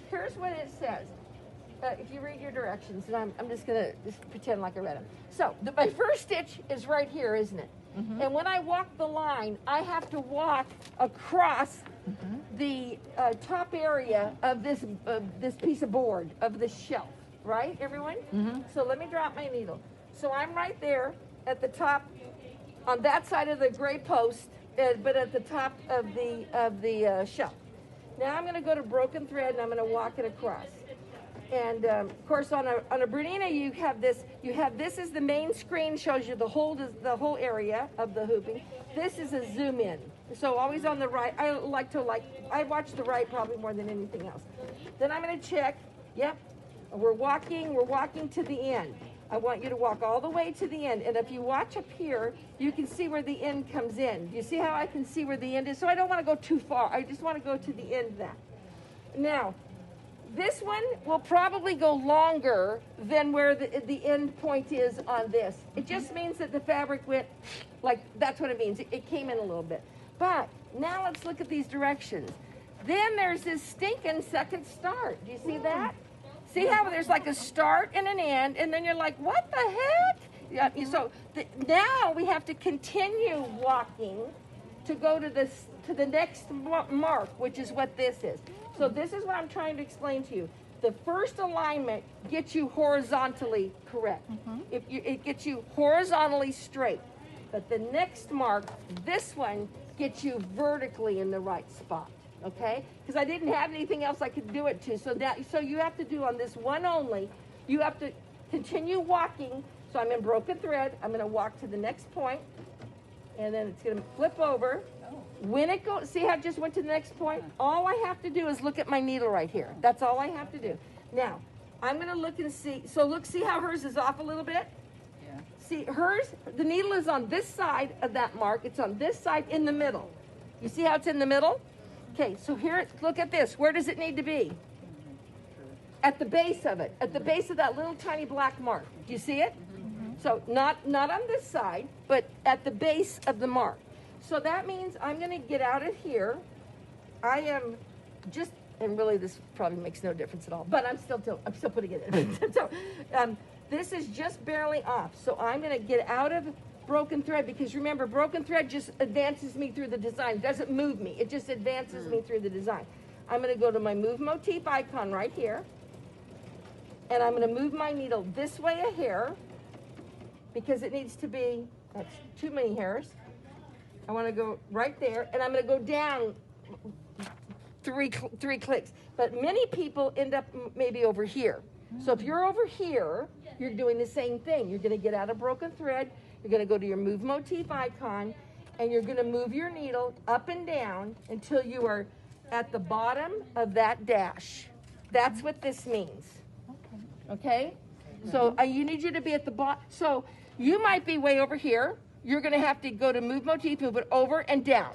here's what it says. If you read your directions, and I'm just gonna pretend like I read them. So my first stitch is right here, isn't it? Mm-hmm. And when I walk the line, I have to walk across the top area of this piece of board, of this shelf, right, everyone? Mm-hmm. So let me drop my needle. So I'm right there at the top, on that side of the gray post, but at the top of the shelf. Now I'm going to go to broken thread, and I'm going to walk it across. And of course, on a Bernina, you have this as the main screen, shows you the whole area of the hooping. This is a zoom in. So always on the right. I watch the right probably more than anything else. Then I'm going to check. Yep, we're walking to the end. I want you to walk all the way to the end. And if you watch up here, you can see where the end comes in. Do you see how I can see where the end is? So I don't want to go too far. I just want to go to the end of that. Now, this one will probably go longer than where the end point is on this. It just means that the fabric went, like, that's what it means. It came in a little bit. But now let's look at these directions. Then there's this stinking second start. Do you see that? See how there's like a start and an end, and then you're like, what the heck? Yeah, so now we have to continue walking to go to the next mark, which is what this is. So this is what I'm trying to explain to you. The first alignment gets you horizontally correct. It gets you horizontally straight. But the next mark, this one, gets you vertically in the right spot. Okay? Because I didn't have anything else I could do it to. So you have to do on this one only, you have to continue walking. So I'm in broken thread. I'm going to walk to the next point, and then it's going to flip over. When it goes, see how it just went to the next point? All I have to do is look at my needle right here. That's all I have to do. Now, I'm going to look and see. So look, see how hers is off a little bit? Yeah. See, hers, the needle is on this side of that mark. It's on this side in the middle. You see how it's in the middle? Okay, so here, look at this. Where does it need to be? At the base of it. At the base of that little tiny black mark. Do you see it? Mm-hmm. So not on this side, but at the base of the mark. So that means I'm going to get out of here. I am just, and really this probably makes no difference at all, but I'm still putting it in. So this is just barely off. So I'm going to get out of broken thread, because remember, broken thread just advances me through the design. It doesn't move me. It just advances me through the design. I'm going to go to my move motif icon right here, and I'm going to move my needle this way a hair, because it needs to be, that's too many hairs. I want to go right there, and I'm going to go down three clicks. But many people end up maybe over here. So if you're over here, you're doing the same thing. You're going to get out of broken thread. You're going to go to your move motif icon, and you're going to move your needle up and down until you are at the bottom of that dash. That's what this means. Okay? So you need you to be at the bottom. So you might be way over here. You're going to have to go to move motif, move it over and down.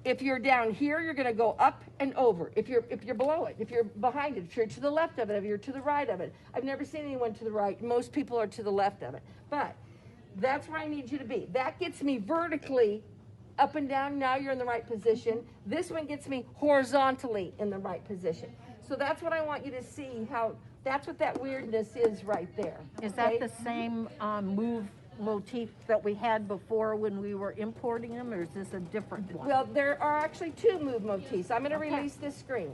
If you're down here, you're going to go up and over. If you're below it, if you're behind it, if you're to the left of it, if you're to the right of it. I've never seen anyone to the right. Most people are to the left of it. But that's where I need you to be. That gets me vertically up and down. Now you're in the right position. This one gets me horizontally in the right position. So that's what I want you to see, how that's what that weirdness is right there. Is that the same move motif that we had before when we were importing them, or is this a different one? Well, there are actually two move motifs. I'm going to release this screen.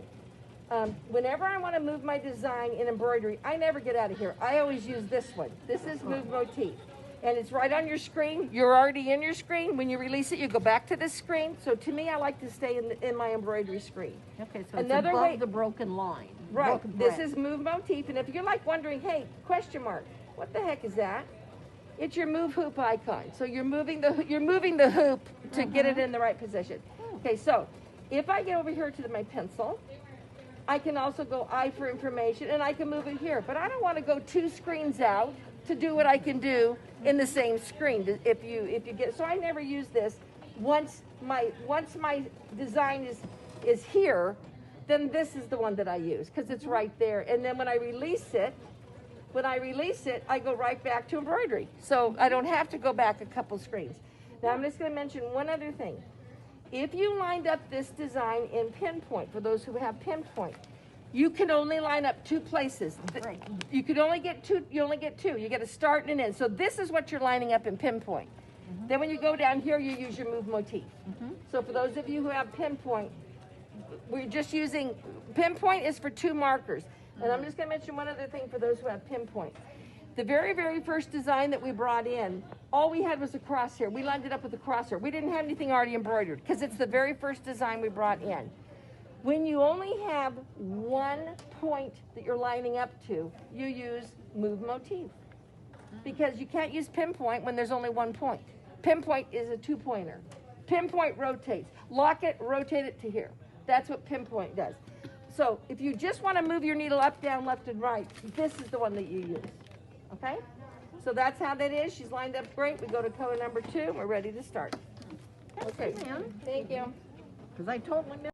Whenever I want to move my design in embroidery, I never get out of here. I always use this one. This is move motif. And it's right on your screen. You're already in your screen. When you release it, you go back to this screen. So to me, I like to stay in my embroidery screen. Okay, so another it's above way, the broken line. Right. This is move motif. And if you're like wondering, hey, question mark, what the heck is that? It's your move hoop icon. So you're moving the hoop to get it in the right position. Okay, so if I get over here to my pencil, I can also go I for information, and I can move it here. But I don't want to go two screens out to do what I can do in the same screen. If you get, so I never use this. Once my design is here, then this is the one that I use, because it's right there. And then when I release it, I go right back to embroidery. So I don't have to go back a couple screens. Now I'm just going to mention one other thing. If you lined up this design in pinpoint, for those who have pinpoint, You can only line up 2 places. Right. You could only get 2. You only get 2. You get a start and an end. So this is what you're lining up in pinpoint. Then when you go down here, you use your move motif. So for those of you who have pinpoint, we're just using, pinpoint is for 2 markers. And I'm just going to mention one other thing for those who have pinpoint. The very, very first design that we brought in, all we had was a crosshair. We lined it up with a crosshair. We didn't have anything already embroidered because it's the very first design we brought in. When you only have 1 point that you're lining up to, you use move motif. Because you can't use pinpoint when there's only 1 point. Pinpoint is a 2-pointer. Pinpoint rotates. Lock it, rotate it to here. That's what pinpoint does. So if you just want to move your needle up, down, left, and right, this is the one that you use. Okay? So that's how that is. She's lined up great. We go to color number 2, and we're ready to start. Okay. Ma'am. Thank you. Because I totally missed